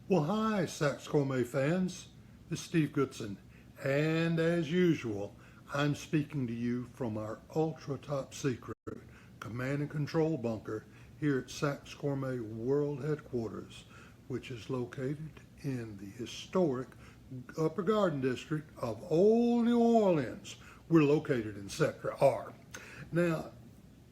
Well, hi, Saxophone fans. This is Steve Goodson, and as usual, I'm speaking to you from our ultra top secret command and control bunker here at Saxophone World Headquarters, which is located in the historic Upper Garden District of Old New Orleans. We're located in Sector R. Now,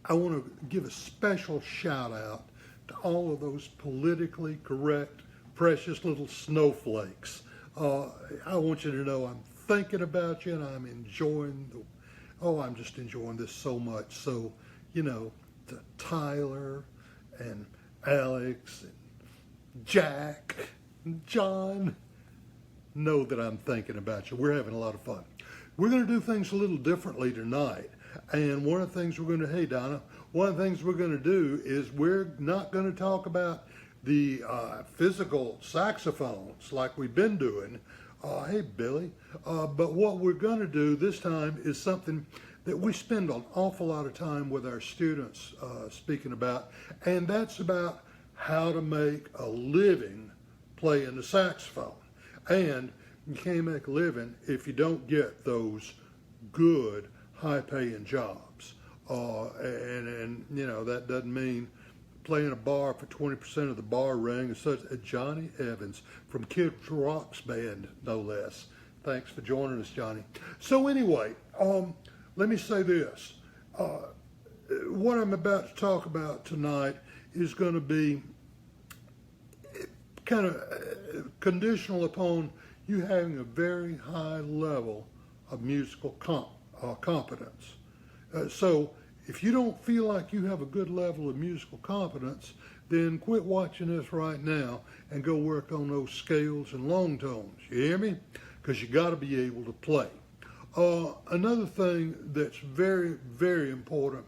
I want to give a special shout out to all of those politically correct precious little snowflakes. I want you to know I'm thinking about you and I'm I'm just enjoying this so much. So, to Tyler and Alex and Jack and John, know that I'm thinking about you. We're having a lot of fun. We're going to do things a little differently tonight. And one of the things hey Donna, one of the things we're going to do is we're not going to talk about the physical saxophones like we've been doing. Hey Billy. But what we're going to do this time is something that we spend an awful lot of time with our students speaking about, and that's about how to make a living playing the saxophone. And you can't make a living if you don't get those good high-paying jobs. That doesn't mean playing a bar for 20% of the bar ring as such as Johnny Evans from Kid Rock's band, no less. Thanks for joining us, Johnny. So anyway, let me say this. What I'm about to talk about tonight is going to be kind of conditional upon you having a very high level of musical competence. So if you don't feel like you have a good level of musical competence, then quit watching this right now and go work on those scales and long tones. You hear me? Because you got to be able to play. Another thing that's very, very important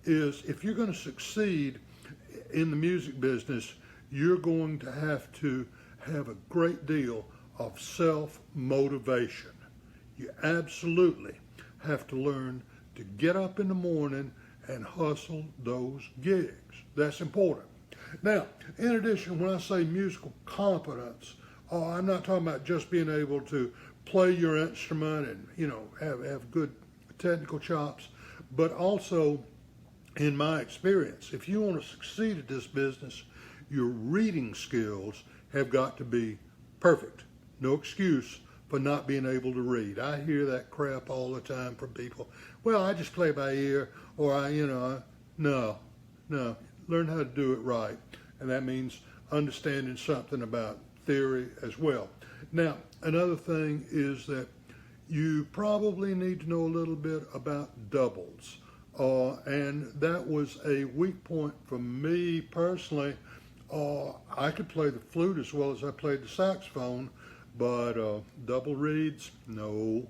is if you're going to succeed in the music business, you're going to have a great deal of self-motivation. You absolutely have to learn to get up in the morning and hustle those gigs. That's important. Now, in addition, when I say musical competence, I'm not talking about just being able to play your instrument and, have good technical chops, but also, in my experience, if you want to succeed at this business, your reading skills have got to be perfect. No excuse for not being able to read. I hear that crap all the time from people. Well, I just play by ear, or no. Learn how to do it right. And that means understanding something about theory as well. Now, another thing is that you probably need to know a little bit about doubles. And that was a weak point for me personally. I could play the flute as well as I played the saxophone, but double reeds, no.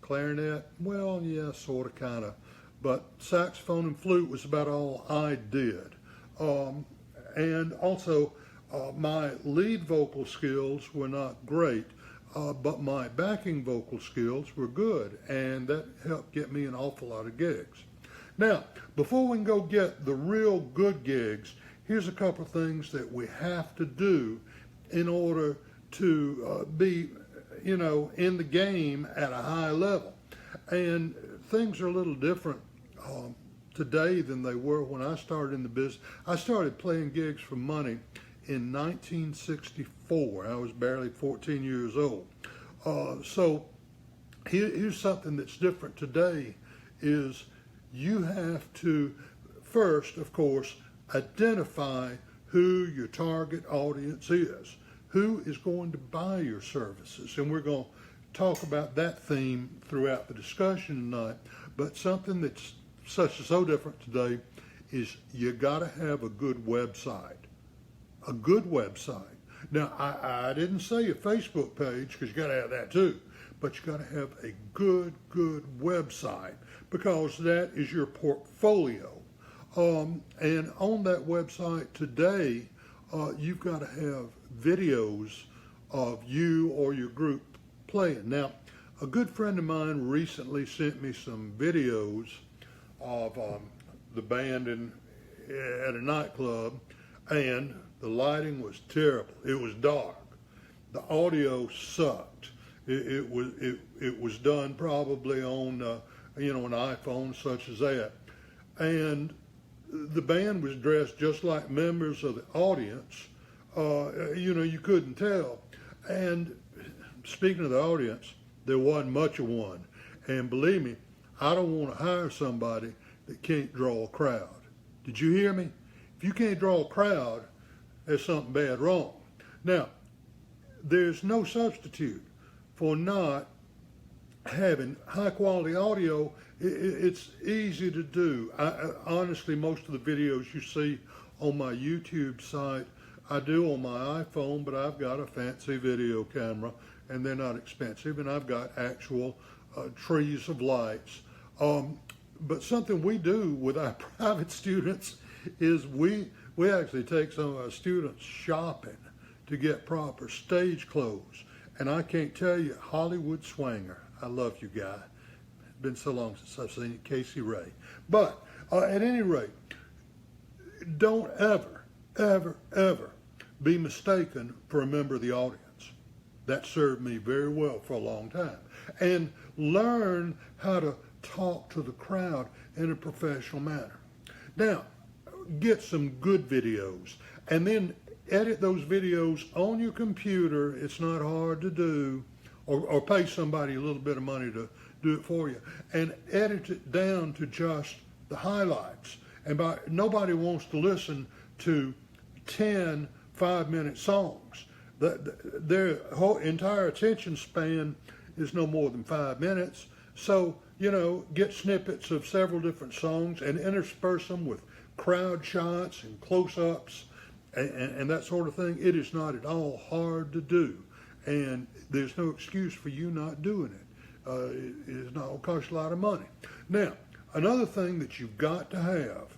Clarinet, well, yeah, sort of, kind of. But saxophone and flute was about all I did. And also, my lead vocal skills were not great, but my backing vocal skills were good, and that helped get me an awful lot of gigs. Now, before we can go get the real good gigs, here's a couple of things that we have to do in order to be, in the game at a high level. And things are a little different today than they were when I started in the business. I started playing gigs for money in 1964. I was barely 14 years old. So here's something that's different today is you have to first, of course, identify who your target audience is. Who is going to buy your services? And we're going to talk about that theme throughout the discussion tonight. But something that's so different today is you got to have a good website. A good website. Now, I didn't say a Facebook page because you got to have that too. But you got to have a good website because that is your portfolio. And on that website today, you've got to have videos of you or your group playing. Now, a good friend of mine recently sent me some videos of the band at a nightclub, and The lighting was terrible. It was dark. The audio sucked. It was done probably on an iPhone such as that, and the band was dressed just like members of the audience. You couldn't tell. And speaking of the audience, there wasn't much of one. And believe me, I don't want to hire somebody that can't draw a crowd. Did you hear me? If you can't draw a crowd, there's something bad wrong. Now, there's no substitute for not having high quality audio. It's easy to do. Honestly, most of the videos you see on my YouTube site, I do on my iPhone, but I've got a fancy video camera and they're not expensive, and I've got actual trees of lights. But something we do with our private students is we actually take some of our students shopping to get proper stage clothes. And I can't tell you, Hollywood Swanger, I love you, guy. It's been so long since I've seen you, Casey Ray. But at any rate, don't ever be mistaken for a member of the audience. That served me very well for a long time. And learn how to talk to the crowd in a professional manner. Now, get some good videos and then edit those videos on your computer. It's not hard to do, or pay somebody a little bit of money to do it for you, and edit it down to just the highlights. And nobody wants to listen to 10 5-minute songs. Their whole entire attention span is no more than 5 minutes. So, get snippets of several different songs and intersperse them with crowd shots and close-ups and that sort of thing. It is not at all hard to do, and there's no excuse for you not doing it. It is not going to cost you a lot of money. Now, another thing that you've got to have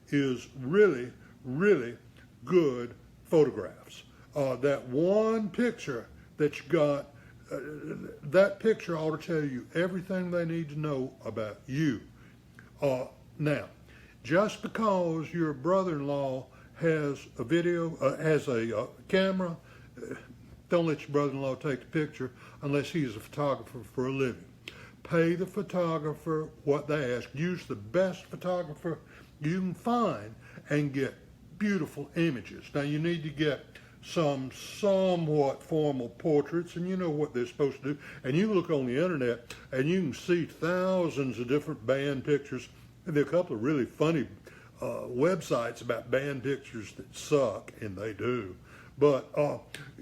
is really, really good photographs. That one picture that you got, that picture ought to tell you everything they need to know about you. Now, just because your brother-in-law has a camera, don't let your brother-in-law take the picture unless he's a photographer for a living. Pay the photographer what they ask. Use the best photographer you can find and get beautiful images. Now, you need to get some somewhat formal portraits, and you know what they're supposed to do. And you look on the internet and you can see thousands of different band pictures. And there are a couple of really funny websites about band pictures that suck, and they do. But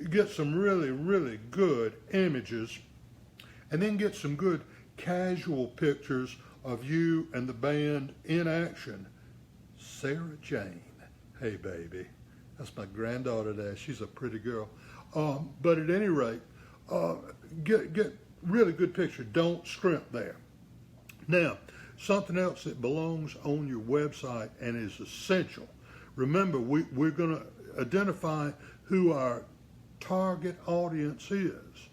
get some really, really good images, and then get some good casual pictures of you and the band in action. Sarah Jane, hey baby. That's my granddaughter there. She's a pretty girl. But at any rate, get really good picture. Don't scrimp there. Now, something else that belongs on your website and is essential. Remember, we're going to identify who our target audience is.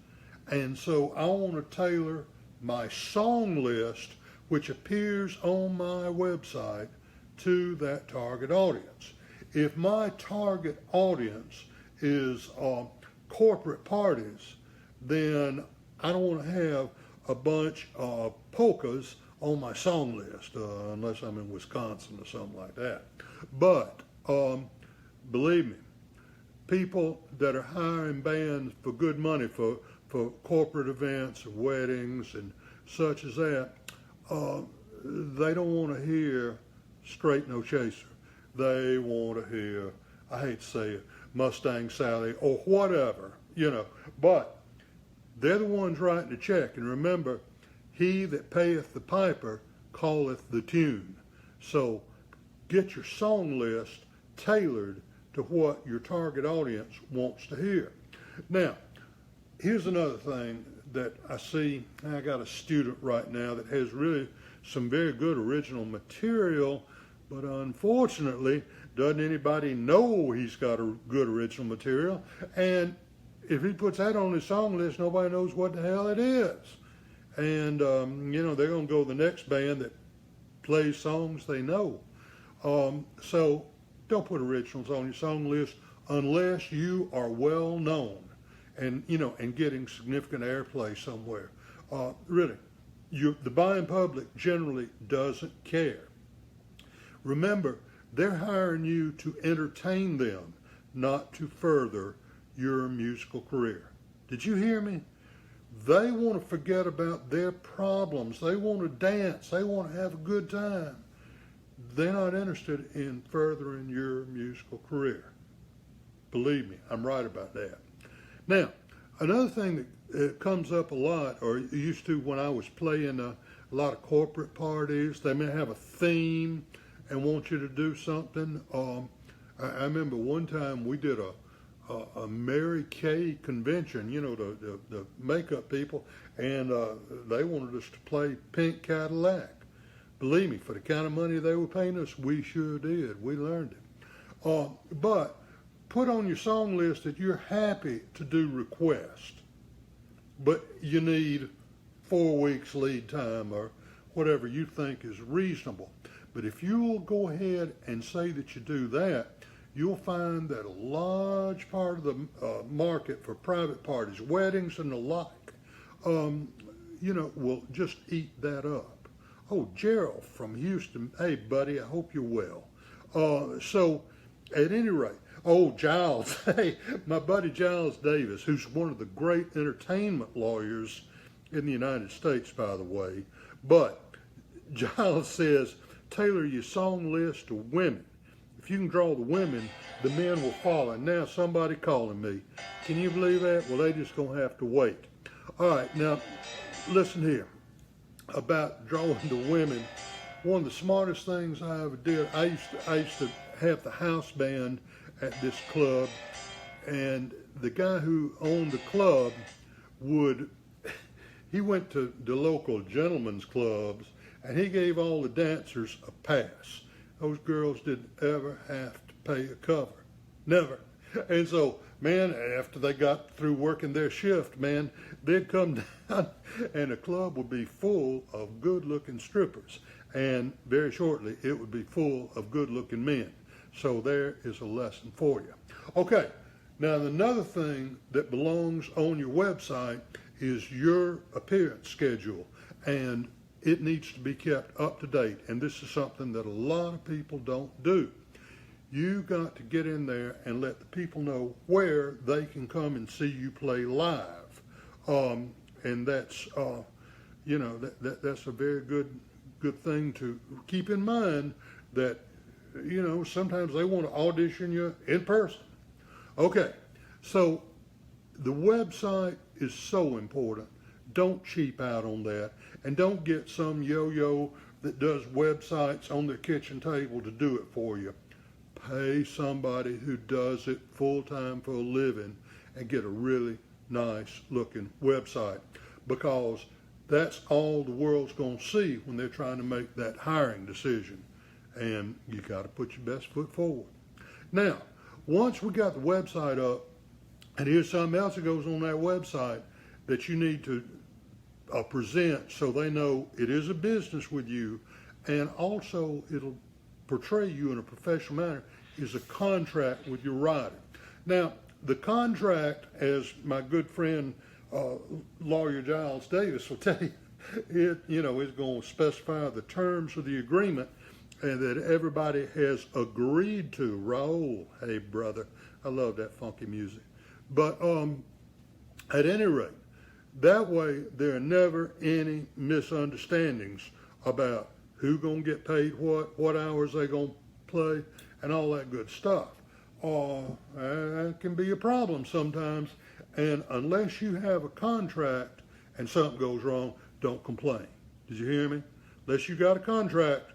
And so I want to tailor my song list, which appears on my website, to that target audience. If my target audience is corporate parties, then I don't want to have a bunch of polkas on my song list, unless I'm in Wisconsin or something like that. But believe me, people that are hiring bands for good money for corporate events, weddings, and such as that, they don't want to hear Straight No Chaser. They want to hear, I hate to say it, Mustang Sally or whatever, But they're the ones writing the check. And remember, he that payeth the piper calleth the tune. So get your song list tailored to what your target audience wants to hear. Now, here's another thing that I see. I got a student right now that has really some very good original material, but unfortunately, doesn't anybody know he's got a good original material? And if he puts that on his song list, nobody knows what the hell it is. And, they're going to go to the next band that plays songs they know. So don't put originals on your song list unless you are well known and, and getting significant airplay somewhere. Really, the buying public generally doesn't care. Remember, they're hiring you to entertain them, not to further your musical career. Did you hear me? They want to forget about their problems. They want to dance. They want to have a good time. They're not interested in furthering your musical career. Believe me, I'm right about that. Now, another thing that comes up a lot, or used to when I was playing a lot of corporate parties, they may have a theme and want you to do something. I remember one time we did a Mary Kay convention, the makeup people, and they wanted us to play Pink Cadillac. Believe me, for the kind of money they were paying us, we sure did. We learned it. But put on your song list that you're happy to do request, but you need 4 weeks lead time or whatever you think is reasonable. But if you'll go ahead and say that you do that, you'll find that a large part of the market for private parties, weddings and the like, will just eat that up. Oh, Gerald from Houston, hey buddy, I hope you're well. So at any rate, Giles, hey, my buddy Giles Davis, who's one of the great entertainment lawyers in the United States, by the way, but Giles says, tailor your song list to women. If you can draw the women, the men will follow. And now somebody calling me. Can you believe that? Well, they just gonna have to wait. All right, now listen here about drawing the women. One of the smartest things I ever did, I used to have the house band at this club, and the guy who owned the club he went to the local gentlemen's clubs, and he gave all the dancers a pass. Those girls didn't ever have to pay a cover. Never. And so, man, after they got through working their shift, man, they'd come down and the club would be full of good-looking strippers. And very shortly, it would be full of good-looking men. So there is a lesson for you. Okay, now another thing that belongs on your website is your appearance schedule. And it needs to be kept up to date, and this is something that a lot of people don't do. You got to get in there and let the people know where they can come and see you play live, and that's that's a very good thing to keep in mind. That sometimes they want to audition you in person. Okay, so the website is so important. Don't cheap out on that. And don't get some yo-yo that does websites on their kitchen table to do it for you. Pay somebody who does it full-time for a living and get a really nice looking website, because that's all the world's going to see when they're trying to make that hiring decision. And you got to put your best foot forward. Now, once we got the website up, and here's something else that goes on that website that you need to present so they know it is a business with you, and also it'll portray you in a professional manner, is a contract with your writer. Now, the contract, as my good friend lawyer Giles Davis will tell you, is going to specify the terms of the agreement and that everybody has agreed to. Raul, hey brother, I love that funky music. But at any rate, that way there are never any misunderstandings about who gonna get paid what hours they gonna play, and all that good stuff. That can be a problem sometimes, and unless you have a contract and something goes wrong, don't complain. Did you hear me? Unless you got a contract,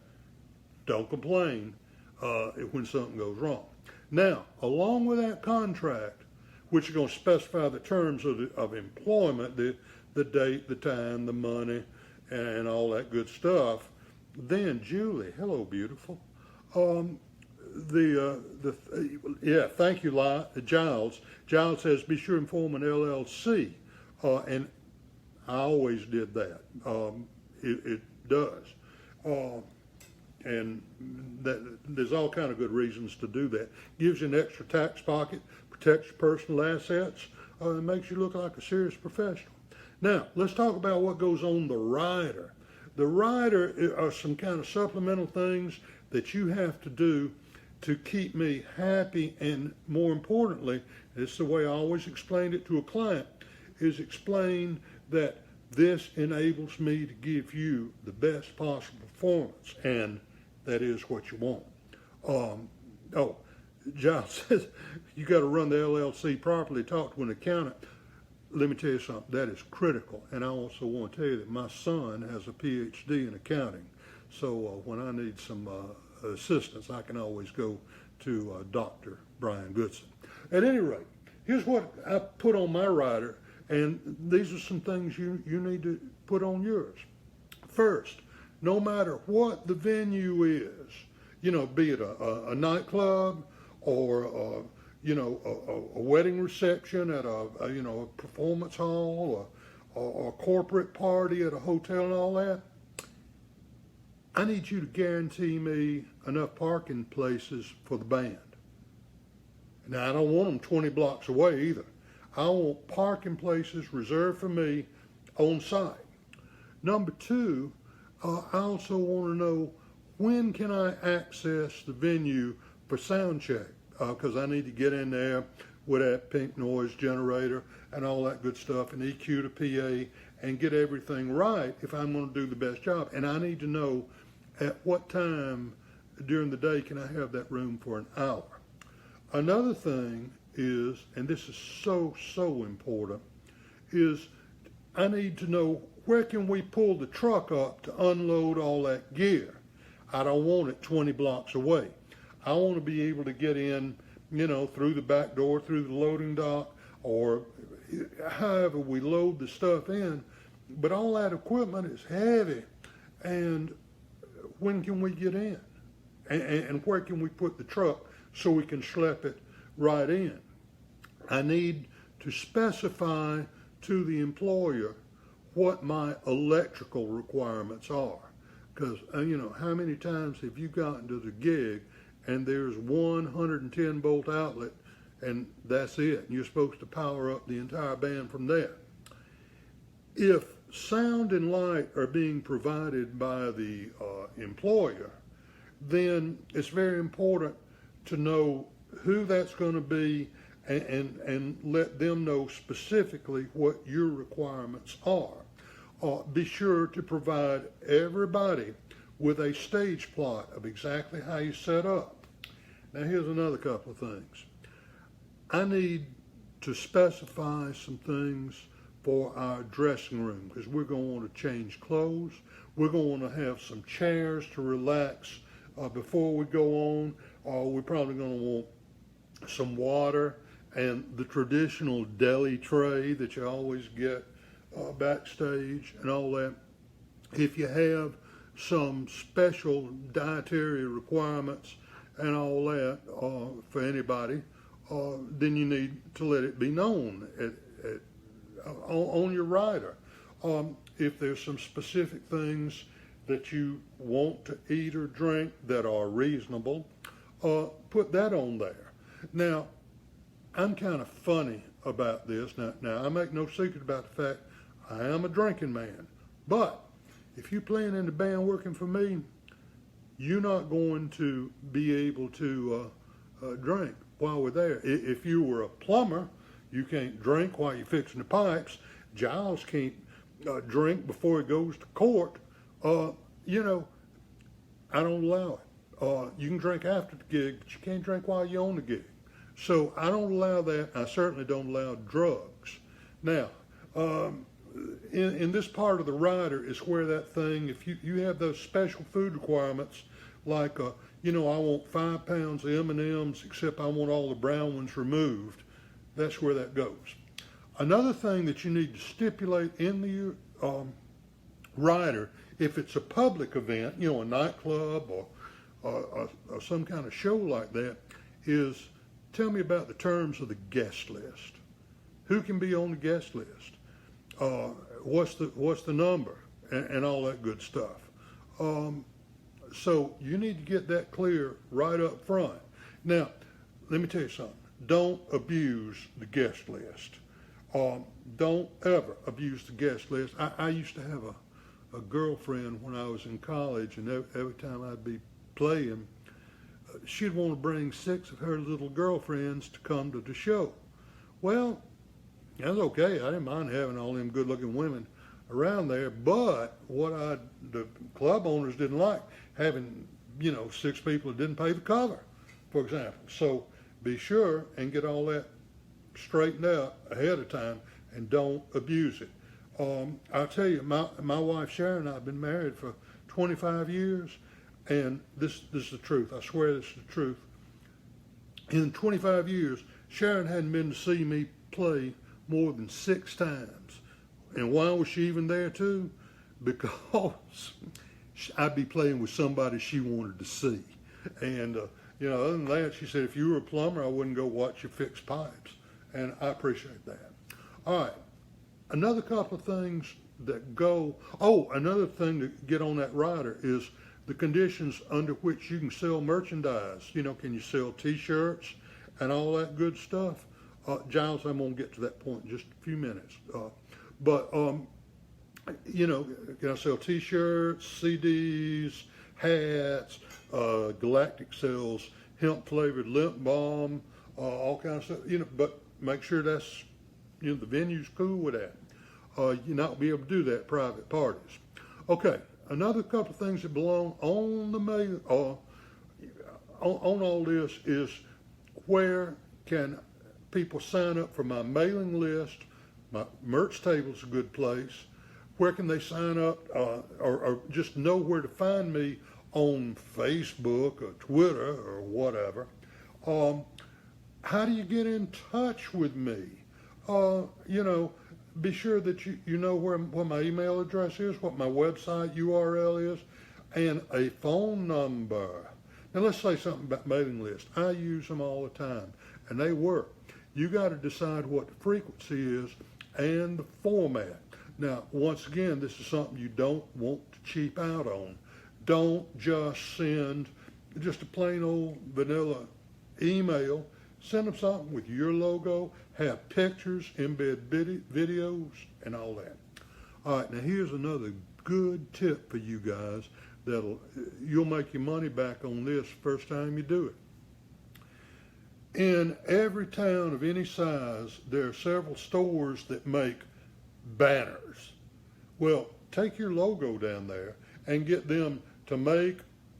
don't complain when something goes wrong. Now, along with that contract, which is going to specify the terms of employment, the date, the time, the money, and all that good stuff. Then Julie, hello, beautiful. Thank you, Giles. Giles says, be sure and form an LLC, and I always did that. It does. and there's all kind of good reasons to do that. Gives you an extra tax pocket, protects your personal assets, and makes you look like a serious professional. Now, let's talk about what goes on the rider. The rider are some kind of supplemental things that you have to do to keep me happy, and more importantly, it's the way I always explained it to a client, is explain that this enables me to give you the best possible performance, and that is what you want. Giles says you got to run the LLC properly, talk to an accountant. Let me tell you something, that is critical. And I also want to tell you that my son has a PhD in accounting. So when I need some assistance, I can always go to Dr. Brian Goodson. At any rate, here's what I put on my rider, and these are some things you need to put on yours. First, no matter what the venue is, be it a nightclub or a wedding reception at a performance hall or a corporate party at a hotel and all that, I need you to guarantee me enough parking places for the band. Now, I don't want them 20 blocks away either. I want parking places reserved for me on site. Number two, I also want to know, when can I access the venue for sound check? Because I need to get in there with that pink noise generator and all that good stuff, and EQ to PA, and get everything right if I'm going to do the best job. And I need to know at what time during the day can I have that room for an hour. Another thing is, and this is so important, is I need to know, where can we pull the truck up to unload all that gear? I don't want it 20 blocks away. I want to be able to get in, through the back door, through the loading dock, or however we load the stuff in. But all that equipment is heavy, and when can we get in? And where can we put the truck so we can schlep it right in? I need to specify to the employer what my electrical requirements are. Because, how many times have you gotten to the gig and there's 110 volt outlet and that's it, and you're supposed to power up the entire band from there? If sound and light are being provided by the employer, then it's very important to know who that's going to be, and let them know specifically what your requirements are. Be sure to provide everybody with a stage plot of exactly how you set up. Now, here's another couple of things. I need to specify some things for our dressing room, because we're going to want to change clothes. We're going to have some chairs to relax before we go on. We're probably going to want some water and the traditional deli tray that you always get backstage and all that. If you have some special dietary requirements and all that for anybody, then you need to let it be known on your rider. If there's some specific things that you want to eat or drink that are reasonable, put that on there. Now, I'm kind of funny about this. Now, I make no secret about the fact I am a drinking man. But if you're playing in the band working for me, you're not going to be able to drink while we're there. If you were a plumber, you can't drink while you're fixing the pipes. Giles can't drink before he goes to court. I don't allow it. You can drink after the gig, but you can't drink while you're on the gig. So I don't allow that. I certainly don't allow drugs. Now, in this part of the rider is where that thing, if you have those special food requirements, like, I want 5 pounds of M&Ms, except I want all the brown ones removed, that's where that goes. Another thing that you need to stipulate in the rider, if it's a public event, a nightclub or some kind of show like that, is tell me about the terms of the guest list. Who can be on the guest list? What's the number? And all that good stuff. So you need to get that clear right up front. Now, let me tell you something. Don't abuse the guest list. Don't ever abuse the guest list. I used to have a girlfriend when I was in college, and every time I'd be playing, she'd want to bring 6 of her little girlfriends to come to the show. Well, that's okay. I didn't mind having all them good-looking women around there, but the club owners didn't like having, 6 people that didn't pay the cover, for example. So be sure and get all that straightened out ahead of time and don't abuse it. I'll tell you, my wife Sharon and I have been married for 25 years, and this is the truth. I swear this is the truth. In 25 years, Sharon hadn't been to see me play more than 6 times. And why was she even there too? Because I'd be playing with somebody she wanted to see. And, other than that, she said, if you were a plumber, I wouldn't go watch you fix pipes. And I appreciate that. All right. Another couple of things that go, another thing to get on that rider is the conditions under which you can sell merchandise. Can you sell T-shirts and all that good stuff? Giles, I'm going to get to that point in just a few minutes. Can I sell T-shirts, CDs, hats? Galactic sells hemp-flavored lip balm, all kinds of stuff. But make sure that's, the venue's cool with that. You're not be able to do that at private parties. Okay, another couple of things that belong on the mail, on all this is where can people sign up for my mailing list. My merch table is a good place. Where can they sign up or just know where to find me on Facebook or Twitter or whatever? How do you get in touch with me? Be sure that you know what my email address is, what my website URL is, and a phone number. Now let's say something about mailing lists. I use them all the time, and they work. You got to decide what the frequency is and the format. Now, once again, this is something you don't want to cheap out on. Don't just send just a plain old vanilla email. Send them something with your logo, have pictures, embed videos, and all that. All right, now here's another good tip for you guys you'll make your money back on this first time you do it. In every town of any size, there are several stores that make banners. Well, take your logo down there and get them to make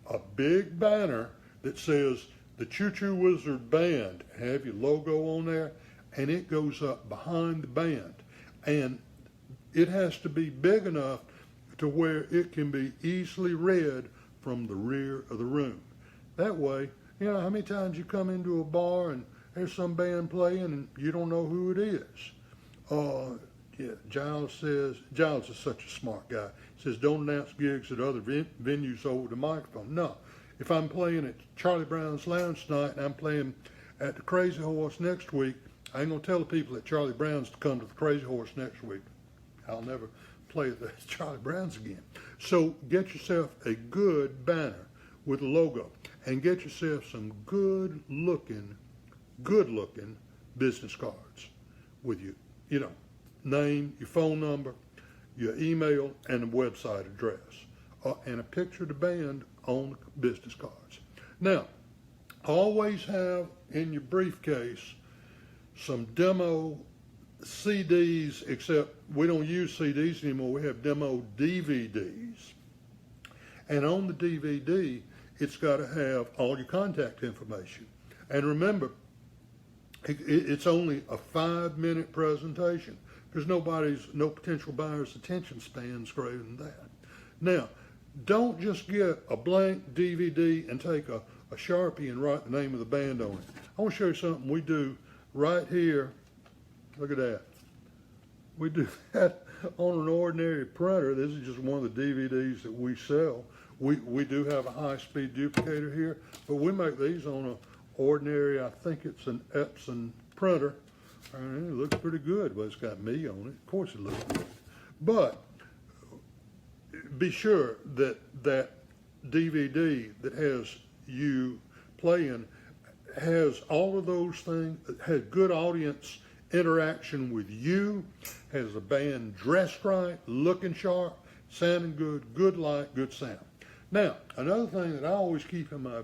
a big banner that says the Choo Choo Wizard Band. Have your logo on there, and it goes up behind the band. And it has to be big enough to where it can be easily read from the rear of the room. That way, how many times you come into a bar and there's some band playing and you don't know who it is. Giles is such a smart guy. He says, don't announce gigs at other venues over the microphone. No. If I'm playing at Charlie Brown's Lounge tonight and I'm playing at the Crazy Horse next week, I ain't going to tell the people at Charlie Brown's to come to the Crazy Horse next week. I'll never play at the Charlie Brown's again. So get yourself a good banner with a logo and get yourself some good looking business cards with you, name, your phone number, your email, and a website address, and a picture of the band on the business cards. Now, always have in your briefcase some demo CDs, except we don't use CDs anymore. We have demo DVDs. And on the DVD, it's got to have all your contact information. And remember, it's only a 5-minute presentation. There's no potential buyer's attention span's greater than that. Now, don't just get a blank DVD and take a Sharpie and write the name of the band on it. I want to show you something we do right here. Look at that. We do that on an ordinary printer. This is just one of the DVDs that we sell. We do have a high-speed duplicator here, but we make these on an ordinary, I think it's an Epson printer. And it looks pretty good. Well, it's got me on it. Of course it looks good. But be sure that DVD that has you playing has all of those things, has good audience interaction with you, has the band dressed right, looking sharp, sounding good, good light, good sound. Now, another thing that I always keep in my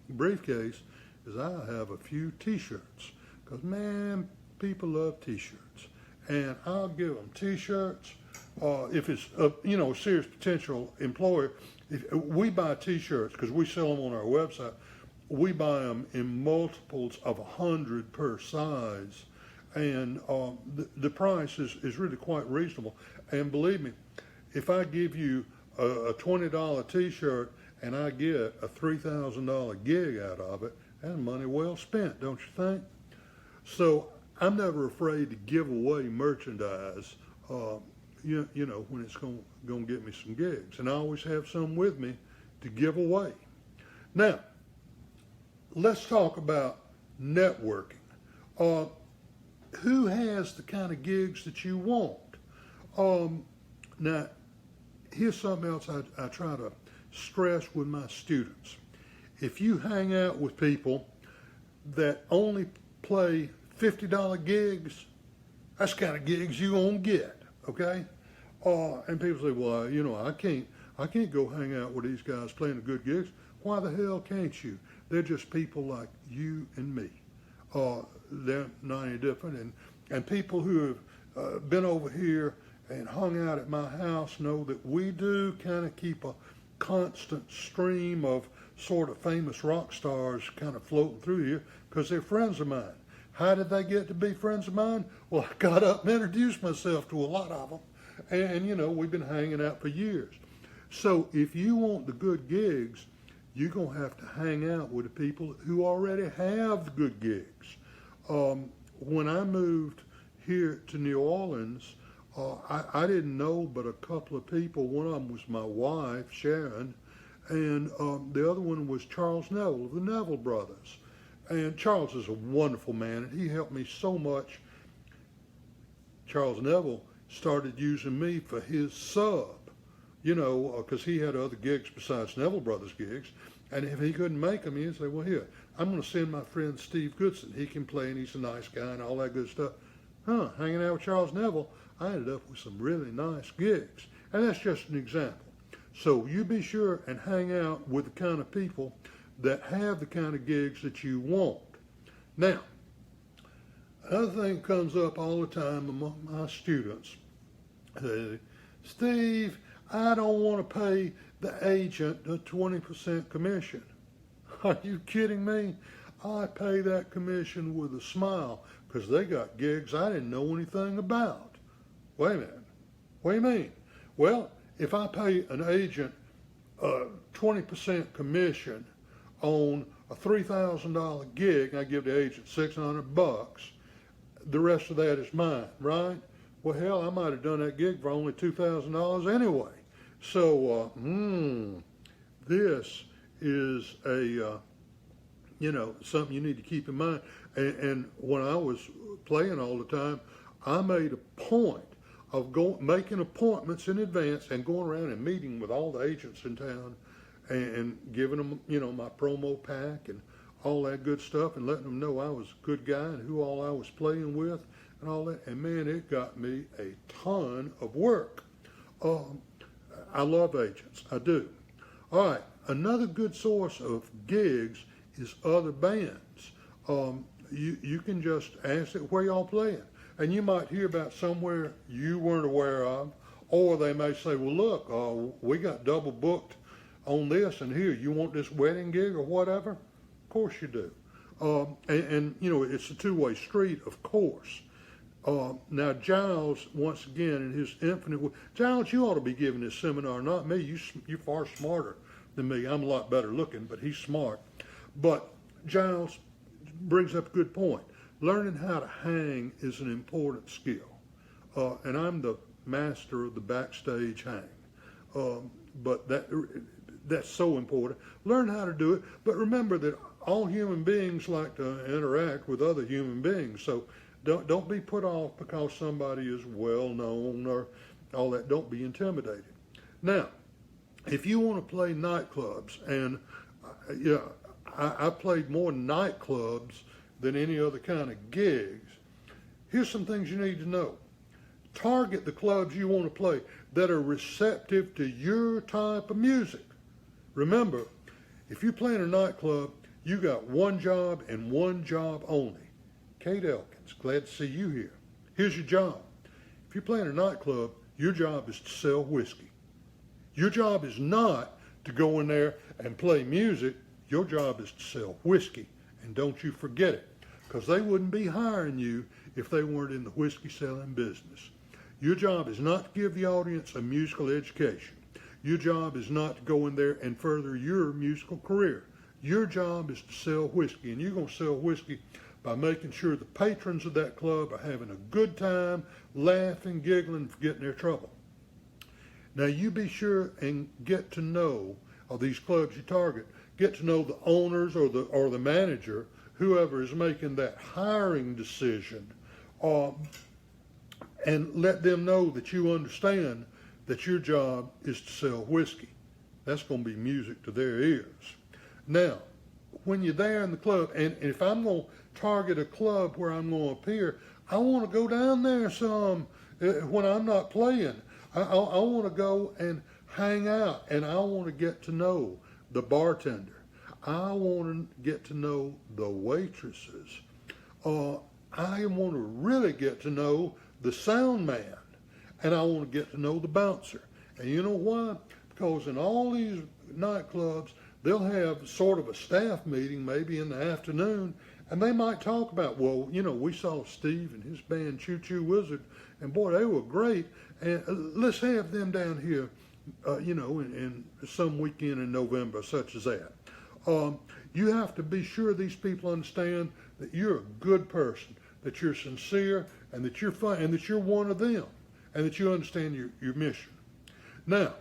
briefcase is I have a few T-shirts, because man, people love T-shirts, and I'll give them T-shirts. If it's a serious potential employer, if we buy T-shirts because we sell them on our website. We buy them in multiples of 100 per size, and the price is really quite reasonable. And believe me, if I give you a $20 T-shirt and I get a $3,000 gig out of it, that's money well spent, don't you think? So I'm never afraid to give away merchandise, when it's going to get me some gigs. And I always have some with me to give away. Now, let's talk about networking. Who has the kind of gigs that you want? Now, here's something else I try to stress with my students. If you hang out with people that only play $50 gigs, that's the kind of gigs you won't get, okay? And people say, well, I can't go hang out with these guys playing the good gigs. Why the hell can't you? They're just people like you and me. They're not any different. And people who have been over here and hung out at my house know that we do kind of keep a constant stream of sort of famous rock stars kind of floating through here because they're friends of mine. How did they get to be friends of mine? Well, I got up and introduced myself to a lot of them. And we've been hanging out for years. So if you want the good gigs, you're going to have to hang out with the people who already have the good gigs. When I moved here to New Orleans, I didn't know but a couple of people. One of them was my wife, Sharon, and the other one was Charles Neville of the Neville Brothers. And Charles is a wonderful man, and he helped me so much. Charles Neville started using me for his sub, because he had other gigs besides Neville Brothers gigs. And if he couldn't make them, he'd say, well, here, I'm going to send my friend Steve Goodson. He can play, and he's a nice guy and all that good stuff. Hanging out with Charles Neville, I ended up with some really nice gigs. And that's just an example. So you be sure and hang out with the kind of people that have the kind of gigs that you want. Now, another thing comes up all the time among my students. Steve, I don't want to pay the agent a 20% commission. Are you kidding me? I pay that commission with a smile because they got gigs I didn't know anything about. Wait a minute. What do you mean? Well, if I pay an agent a 20% commission on a $3,000 gig, I give the agent $600, the rest of that is mine, right? Well, hell, I might have done that gig for only $2,000 anyway. So, this is something you need to keep in mind. And when I was playing all the time, I made a point of making appointments in advance and going around and meeting with all the agents in town and giving them, my promo pack and all that good stuff and letting them know I was a good guy and who all I was playing with and all that. And man, it got me a ton of work. I love agents. I do. All right. Another good source of gigs is other bands. You can just ask it where y'all playing. And you might hear about somewhere you weren't aware of, or they may say, well, look, we got double booked on this, and here, you want this wedding gig or whatever? Of course you do. It's a two-way street, of course. Now, Giles, once again, in his infinite... Giles, you ought to be giving this seminar, not me. You're far smarter than me. I'm a lot better looking, but he's smart. But Giles brings up a good point. Learning how to hang is an important skill. And I'm the master of the backstage hang. But that's so important. Learn how to do it. But remember that all human beings like to interact with other human beings. So don't be put off because somebody is well known or all that. Don't be intimidated. Now, if you want to play nightclubs, and yeah, I played more nightclubs than any other kind of gigs. Here's some things you need to know. Target the clubs you want to play that are receptive to your type of music. Remember, if you play in a nightclub, you got one job and one job only. Kate Elkins, glad to see you here. Here's your job. If you play in a nightclub, your job is to sell whiskey. Your job is not to go in there and play music. Your job is to sell whiskey. And don't you forget it, because they wouldn't be hiring you if they weren't in the whiskey selling business. Your job is not to give the audience a musical education. Your job is not to go in there and further your musical career. Your job is to sell whiskey, and you're going to sell whiskey by making sure the patrons of that club are having a good time, laughing, giggling, forgetting their trouble. Now you be sure and get to know, of these clubs you target, get to know the owners or the manager, whoever is making that hiring decision, and let them know that you understand that your job is to sell whiskey. That's going to be music to their ears. Now, when you're there in the club, and if I'm going to target a club where I'm going to appear, I want to go down there some when I'm not playing. I want to go and hang out, and I want to get to know the bartender. I want to get to know the waitresses. I want to really get to know the sound man, and I want to get to know the bouncer. And you know why? Because in all these nightclubs, they'll have sort of a staff meeting maybe in the afternoon, and they might talk about, well, you know, we saw Steve and his band Choo Choo Wizard, and boy, they were great, and let's have them down here, you know, in some weekend in November, such as that. You have to be sure these people understand that you're a good person, that you're sincere, and that you're fun, and that you're one of them, and that you understand your mission. Now,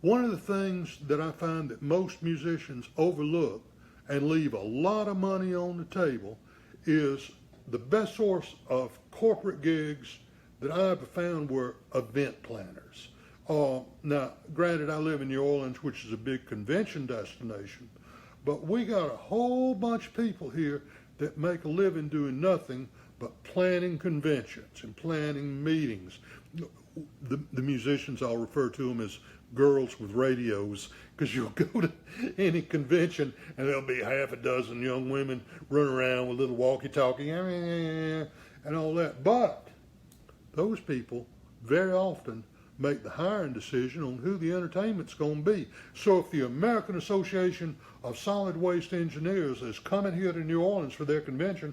one of the things that I find that most musicians overlook and leave a lot of money on the table is the best source of corporate gigs that I've found were event planners. Now, granted, I live in New Orleans, which is a big convention destination, but we got a whole bunch of people here that make a living doing nothing but planning conventions and planning meetings. The musicians, I'll refer to them as girls with radios, because you'll go to any convention and there'll be half a dozen young women running around with little walkie-talkie and all that. But those people very often make the hiring decision on who the entertainment's going to be. So if the American Association of Solid Waste Engineers is coming here to New Orleans for their convention,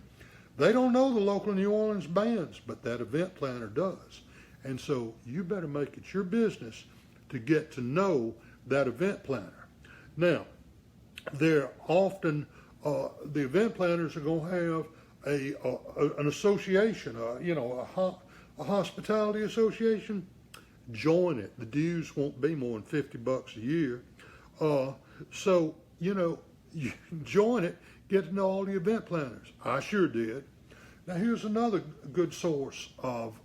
they don't know the local New Orleans bands, but that event planner does. And so you better make it your business to get to know that event planner. Now, they're often, the event planners are going to have an association, you know, a hospitality association. Join it. The dues won't be more than $50 a year. So, you know, you join it, get to know all the event planners. I sure did. Now, here's another good source of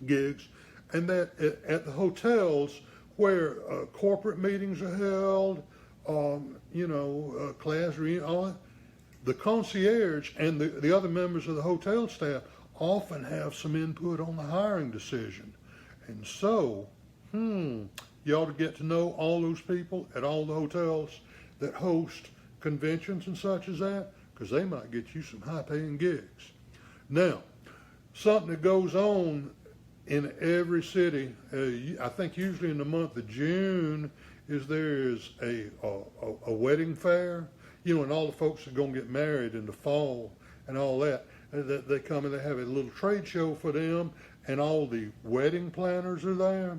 gigs, and that at the hotels where corporate meetings are held, you know, class reunion, all that, the concierge and the other members of the hotel staff often have some input on the hiring decision. And so, you ought to get to know all those people at all the hotels that host conventions and such as that, because they might get you some high-paying gigs. Now, something that goes on in every city, I think usually in the month of June, there is a wedding fair, you know, and all the folks are going to get married in the fall and all that. They come and they have a little trade show for them, and all the wedding planners are there.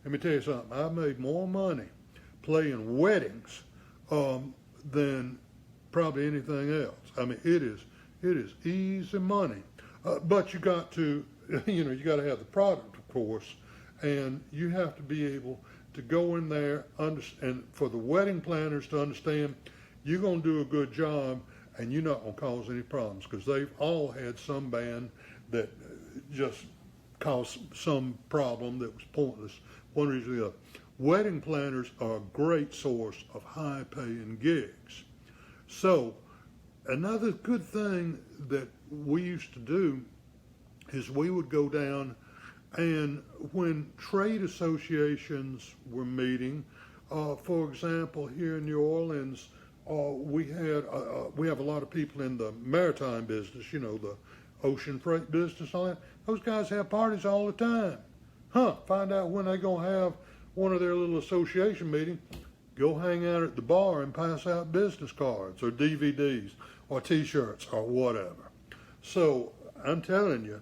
Let me tell you something, I've made more money playing weddings than probably anything else. I mean, it is easy money. But you got to, you know, you got to have the product, of course, and you have to be able to go in there and for the wedding planners to understand you're going to do a good job and you're not going to cause any problems, because they've all had some band that just caused some problem that was pointless, one reason or the other. wedding planners are a great source of high-paying gigs. So another good thing that we used to do is we would go down, and when trade associations were meeting, for example, here in New Orleans, we have a lot of people in the maritime business, the ocean freight business, all that. Those guys have parties all the time. Find out when they're going to have one of their little association meetings. Go hang out at the bar and pass out business cards or DVDs or T-shirts or whatever. So I'm telling you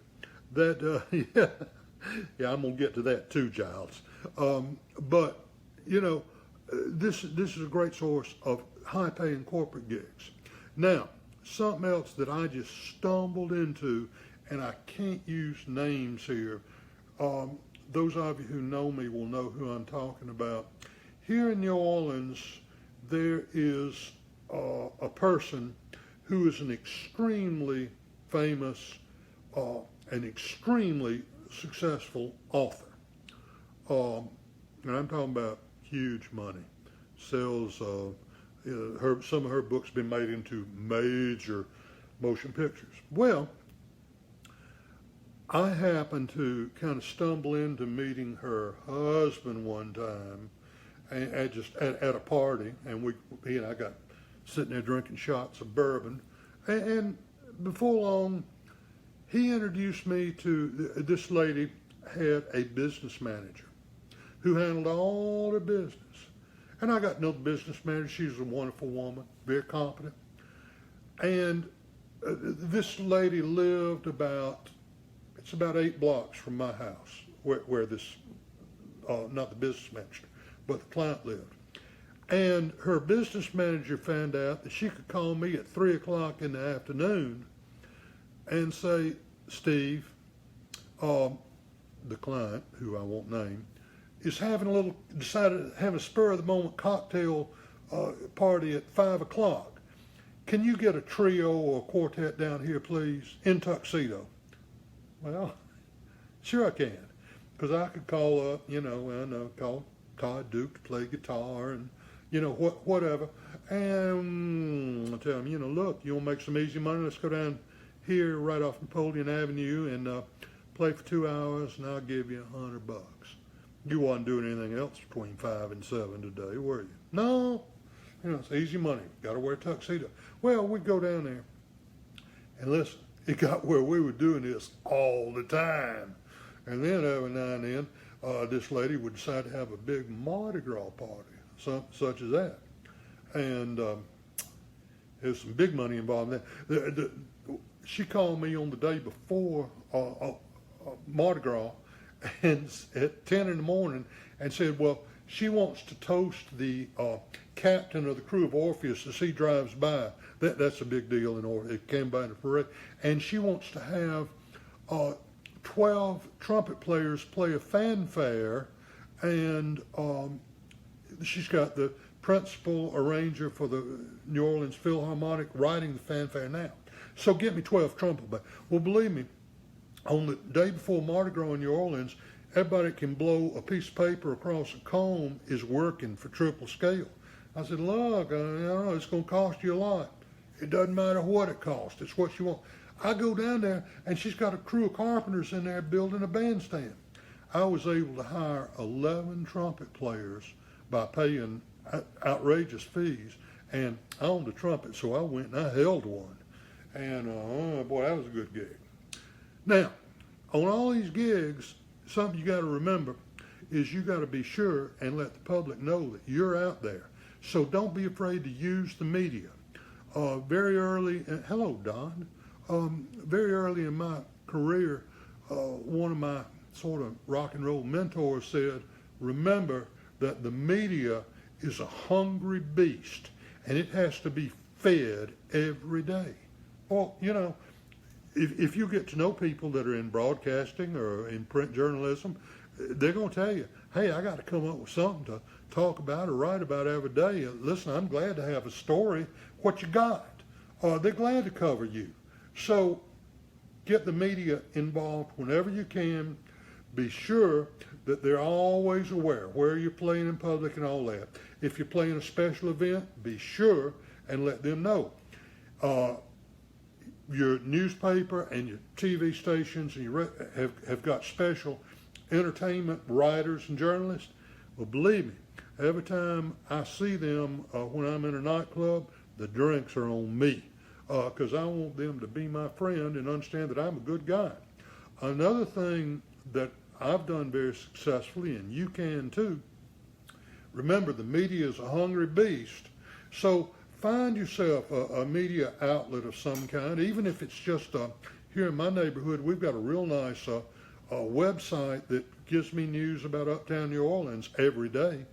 that, yeah, I'm going to get to that too, Giles. But, this is a great source of high-paying corporate gigs. Now, something else that I just stumbled into, and I can't use names here. Those of you who know me will know who I'm talking about. Here in New Orleans, there is a person who is an extremely famous and extremely successful author. And I'm talking about huge money. Sells, some of her books been made into major motion pictures. Well, I happened to kind of stumble into meeting her husband one time, and at a party, and he and I got sitting there drinking shots of bourbon, and before long, he introduced me to this lady. Had a business manager who handled all their business, and I got to know the business manager. She's a wonderful woman, very competent, and this lady lived about 8 blocks from my house, where this, not the business manager, but the client lived. And her business manager found out that she could call me at 3 o'clock in the afternoon and say, Steve, the client, who I won't name, is decided to have a spur of the moment cocktail party at 5 o'clock. Can you get a trio or a quartet down here, please, in tuxedo? Well, sure I can, because I could call up, call Todd Duke to play guitar and, whatever. And I'll tell him, look, you want to make some easy money? Let's go down here right off Napoleon Avenue and play for 2 hours, and I'll give you $100. You wasn't doing anything else between 5 and 7 today, were you? No. It's easy money. Got to wear a tuxedo. Well, we'd go down there, and listen, it got where we were doing this all the time. And then every now and then, this lady would decide to have a big Mardi Gras party, such as that. And there's some big money involved in that. She called me on the day before Mardi Gras and at 10 in the morning and said, well, she wants to toast the captain of the crew of Orpheus as he drives by. That's a big deal in Orpheus. It came by in a parade. And she wants to have 12 trumpet players play a fanfare, and she's got the principal arranger for the New Orleans Philharmonic writing the fanfare now. So get me 12 trumpet players. Well, believe me, on the day before Mardi Gras in New Orleans, everybody that can blow a piece of paper across a comb is working for triple scale. I said, look, I know it's going to cost you a lot. It doesn't matter what it costs. It's what you want. I go down there, and she's got a crew of carpenters in there building a bandstand. I was able to hire 11 trumpet players by paying outrageous fees, and I owned a trumpet, so I went and I held one. And, boy, that was a good gig. Now, on all these gigs, something you got to remember is you got to be sure and let the public know that you're out there. So don't be afraid to use the media. Very early, hello, Don. Very early in my career, one of my sort of rock and roll mentors said, remember that the media is a hungry beast, and it has to be fed every day. Well, if you get to know people that are in broadcasting or in print journalism, they're going to tell you, hey, I got to come up with something to talk about or write about every day. Listen, I'm glad to have a story. What you got? They're glad to cover you. So get the media involved whenever you can. be sure that they're always aware where you're playing in public and all that. If you're playing a special event, be sure and let them know. Your newspaper and your TV stations and have got special entertainment writers and journalists. Well, believe me, every time I see them when I'm in a nightclub, the drinks are on me because I want them to be my friend and understand that I'm a good guy. Another thing that I've done very successfully, and you can too, remember the media is a hungry beast. So find yourself a media outlet of some kind, even if it's just here in my neighborhood. We've got a real nice website that gives me news about uptown New Orleans every day.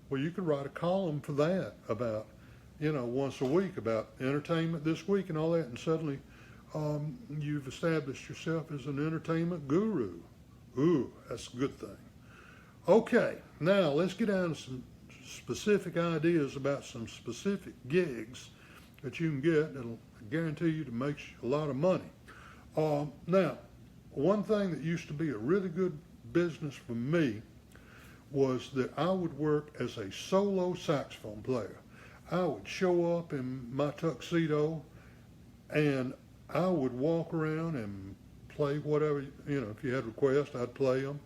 Well, you could write a column for that about, once a week about entertainment this week and all that, and suddenly you've established yourself as an entertainment guru. Ooh, that's a good thing. Okay, now let's get down to some specific ideas about some specific gigs that you can get that'll guarantee you to make a lot of money. Now, one thing that used to be a really good business for me was that I would work as a solo saxophone player. I would show up in my tuxedo and I would walk around and play whatever, if you had requests, I'd play them.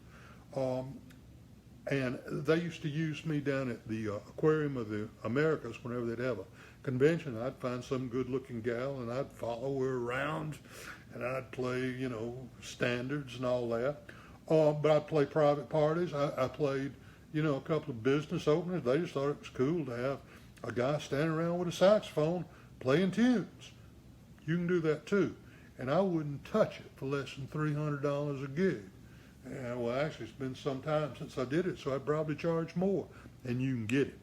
And they used to use me down at the Aquarium of the Americas whenever they'd have a convention. I'd find some good-looking gal, and I'd follow her around, and I'd play, standards and all that. But I'd play private parties. I played, a couple of business openers. They just thought it was cool to have a guy standing around with a saxophone playing tunes. You can do that too. And I wouldn't touch it for less than $300 a gig. And well, actually, it's been some time since I did it, so I'd probably charge more, and you can get it.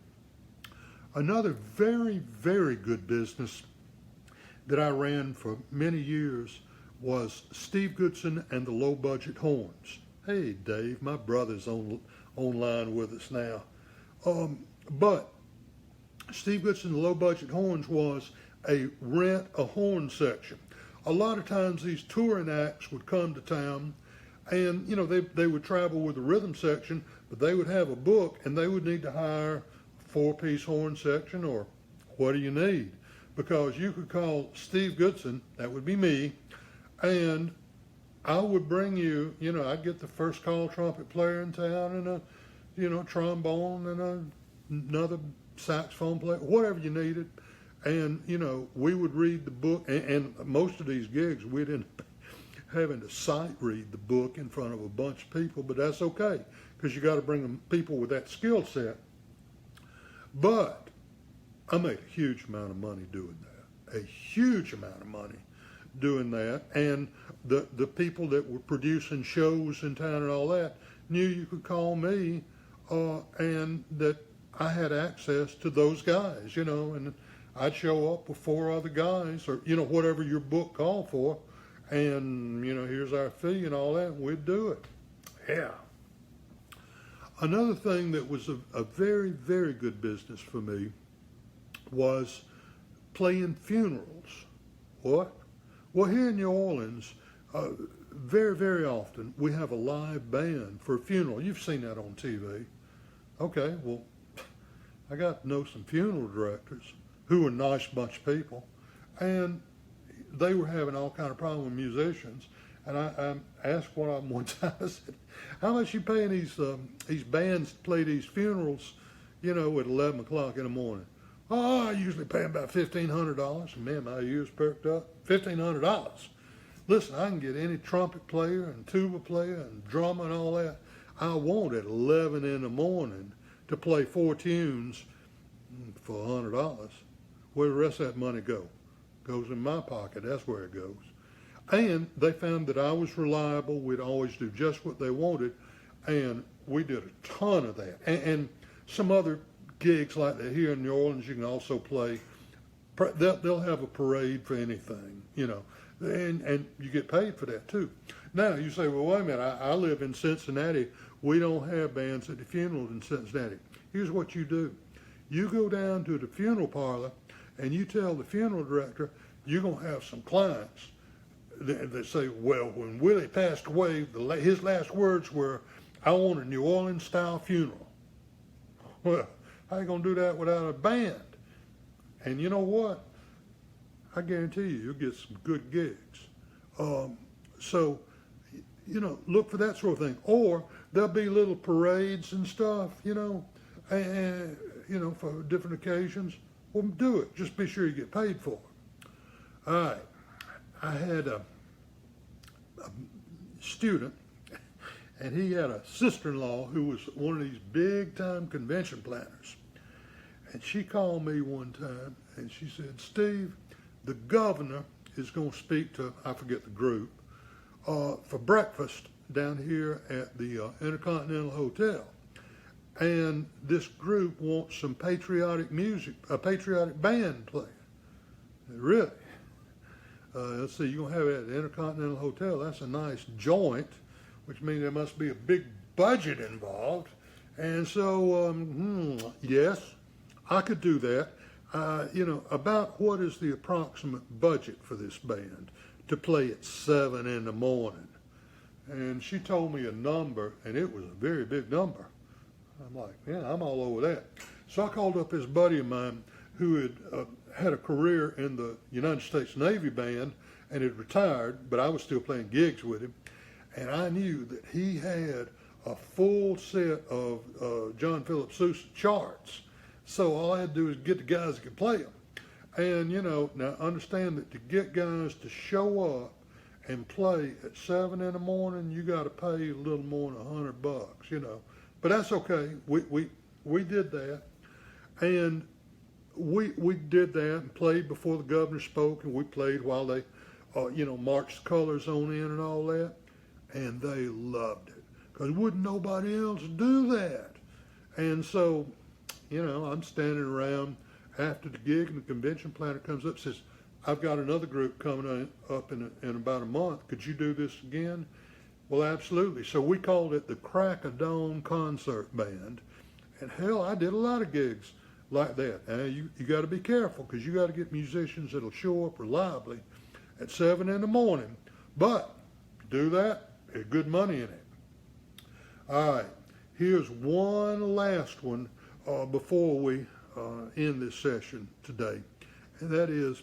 Another very, very good business that I ran for many years was Steve Goodson and the Low Budget Horns. Hey, Dave, my brother's online with us now. But Steve Goodson and the Low Budget Horns was a rent a horn section. A lot of times these touring acts would come to town, and they would travel with the rhythm section, but they would have a book and they would need to hire a 4-piece horn section, or what do you need? Because you could call Steve Goodson, that would be me, and I would bring you, I'd get the first call trumpet player in town and a, trombone and another saxophone player, whatever you needed. And, we would read the book, and most of these gigs we'd end up having to sight read the book in front of a bunch of people, but that's okay, because you got to bring them people with that skill set. But I made a huge amount of money doing that, a huge amount of money doing that, and the people that were producing shows in town and all that knew you could call me, and that I had access to those guys, and I'd show up with 4 other guys, or whatever your book called for, and here's our fee and all that, and we'd do it. Yeah. Another thing that was a very, very good business for me was playing funerals. What? Well, here in New Orleans, very, very often we have a live band for a funeral. You've seen that on TV. Okay, well, I got to know some funeral directors who were a nice bunch of people, and they were having all kind of problems with musicians. And I asked one of them one time, I said, how much you paying these bands to play these funerals, at 11 o'clock in the morning? Oh, I usually pay them about $1,500. And man, my ears perked up. $1,500. Listen, I can get any trumpet player and tuba player and drummer and all that I want at 11 in the morning to play 4 tunes for $100. Where the rest of that money go? Goes in my pocket. That's where it goes. And they found that I was reliable. We'd always do just what they wanted, and we did a ton of that. And some other gigs like that here in New Orleans, you can also play. They'll have a parade for anything, and you get paid for that too. Now you say, well, wait a minute. I live in Cincinnati. We don't have bands at the funerals in Cincinnati. Here's what you do: you go down to the funeral parlor, and you tell the funeral director you're going to have some clients they say, well, when Willie passed away, his last words were, "I want a New Orleans style funeral." Well, how you gonna do that without a band? And you know what? I guarantee you'll get some good gigs. So, look for that sort of thing. Or there'll be little parades and stuff, and for different occasions. Well, do it. Just be sure you get paid for it. All right. I had a student, and he had a sister-in-law who was one of these big-time convention planners. And she called me one time, and she said, "Steve, the governor is going to speak to," I forget the group, for breakfast down here at the Intercontinental Hotel. And this group wants some patriotic music, a patriotic band playing. Really? Let's see, you're going to have it at the Intercontinental Hotel. That's a nice joint, which means there must be a big budget involved. And so, yes, I could do that. About what is the approximate budget for this band to play at 7 in the morning? And she told me a number, and it was a very big number. I'm like, yeah, I'm all over that. So I called up this buddy of mine who had a career in the United States Navy Band and had retired, but I was still playing gigs with him. And I knew that he had a full set of John Philip Sousa charts. So all I had to do was get the guys that could play them. And, now understand that to get guys to show up and play at 7 in the morning, you got to pay a little more than $100, But that's okay. We did that. And we did that and played before the governor spoke, and we played while they, marched colors on in and all that. And they loved it, because wouldn't nobody else do that? And so, I'm standing around after the gig, and the convention planner comes up and says, "I've got another group coming up in about a month. Could you do this again?" Well, absolutely. So we called it the Crack of Dawn Concert Band. And hell, I did a lot of gigs like that. And you got to be careful, because you got to get musicians that'll show up reliably at 7 in the morning. But do that, there's good money in it. All right, here's one last one before we end this session today. And that is,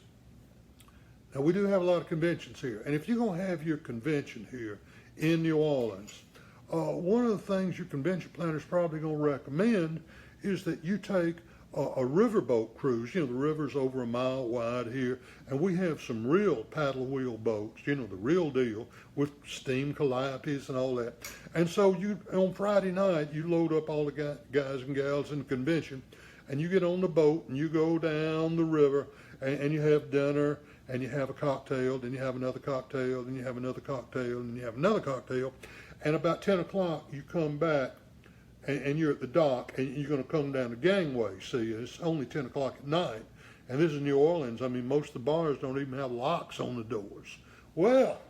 now we do have a lot of conventions here. And if you're going to have your convention here in New Orleans, one of the things your convention planner is probably going to recommend is that you take a riverboat cruise. The river's over a mile wide here, and we have some real paddle wheel boats, the real deal, with steam calliopes and all that. And so on Friday night, you load up all the guys and gals in the convention, and you get on the boat, and you go down the river, and you have dinner, and you have a cocktail, then you have another cocktail, then you have another cocktail, and you have another cocktail. And about 10 o'clock, you come back, and you're at the dock, and you're going to come down the gangway. See, it's only 10 o'clock at night, and this is New Orleans. I mean, most of the bars don't even have locks on the doors. Well,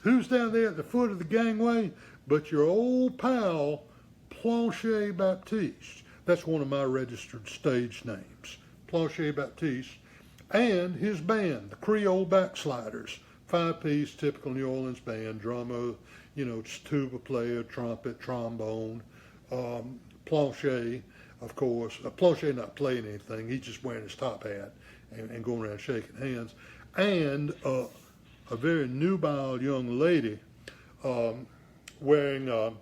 who's down there at the foot of the gangway but your old pal, Planche Baptiste? That's one of my registered stage names, Planche Baptiste, and his band, the Creole Backsliders, 5-piece, typical New Orleans band, drummer, just tuba player, trumpet, trombone. Planche, of course, Planche not playing anything, he's just wearing his top hat and going around shaking hands, and a very nubile young lady wearing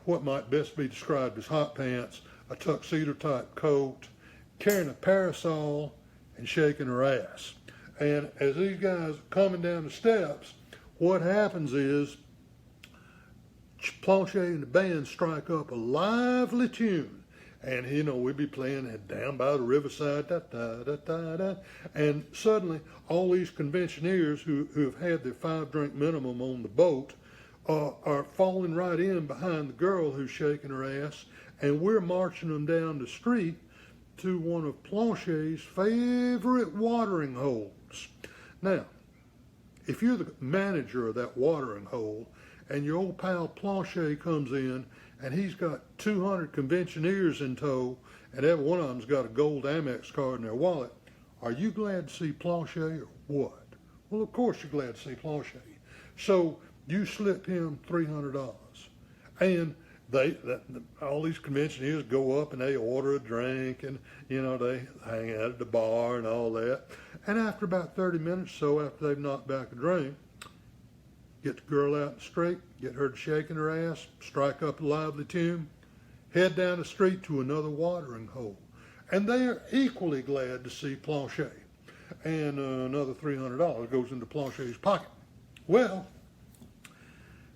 what might best be described as hot pants, a tuxedo-type coat, carrying a parasol, and shaking her ass. And as these guys are coming down the steps, what happens is Planche and the band strike up a lively tune. And, we'd be playing it down by the riverside, da, da, da, da, da. And suddenly, all these conventioneers who have had their 5-drink minimum on the boat are falling right in behind the girl who's shaking her ass. And we're marching them down the street to one of Planche's favorite watering holes. Now, if you're the manager of that watering hole, and your old pal Planche comes in, and he's got 200 conventioneers in tow, and every one of them's got a gold Amex card in their wallet, are you glad to see Planche or what? Well, of course you're glad to see Planche. So you slip him $300. And all these conventioners go up and they order a drink and, they hang out at the bar and all that. And after about 30 minutes or so, after they've knocked back a drink, get the girl out in the street, get her to shaking her ass, strike up a lively tune, head down the street to another watering hole. And they are equally glad to see Planche. And another $300 goes into Planche's pocket. Well,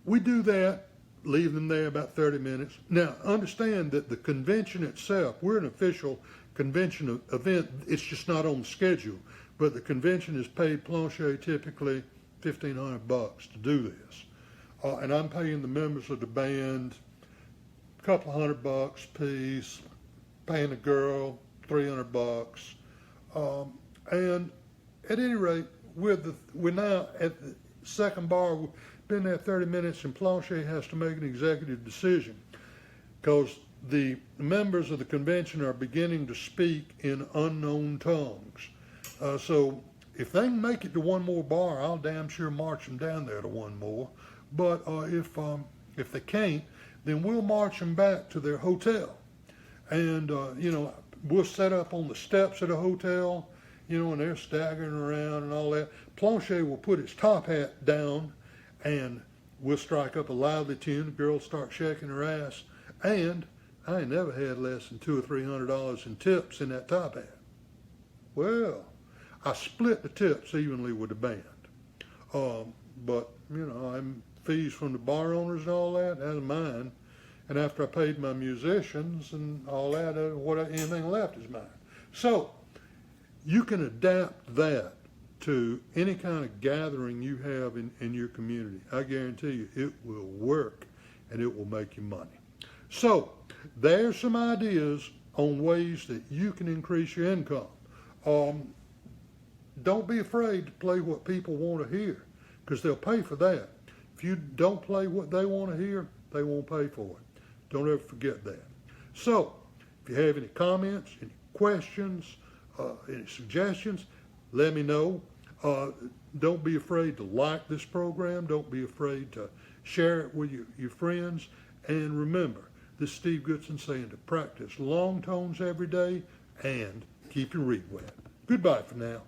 we do that, leave them there about 30 minutes. Now, understand that the convention itself, we're an official convention event. It's just not on the schedule. But the convention has paid Planche typically $1,500 to do this. And I'm paying the members of the band a couple $100 apiece, paying the girl $300. And at any rate, we're now at the second bar. We've been there 30 minutes, and Planche has to make an executive decision because the members of the convention are beginning to speak in unknown tongues. So if they can make it to one more bar, I'll damn sure march them down there to one more. But if they can't, then we'll march them back to their hotel. And, we'll set up on the steps of the hotel, and they're staggering around and all that. Planche will put his top hat down and we'll strike up a lively tune. The girls start shaking her ass. And I ain't never had less than $200 or $300 in tips in that top hat. Well, I split the tips evenly with the band. But, I'm fees from the bar owners and all that, that's mine. And after I paid my musicians and all that, anything left is mine. So you can adapt that to any kind of gathering you have in your community. I guarantee you it will work and it will make you money. So there's some ideas on ways that you can increase your income. Don't be afraid to play what people want to hear because they'll pay for that. If you don't play what they want to hear, they won't pay for it. Don't ever forget that. So, if you have any comments, any questions, any suggestions, let me know. Don't be afraid to like this program. Don't be afraid to share it with your friends. And remember, this is Steve Goodson saying to practice long tones every day and keep your reed wet. Goodbye for now.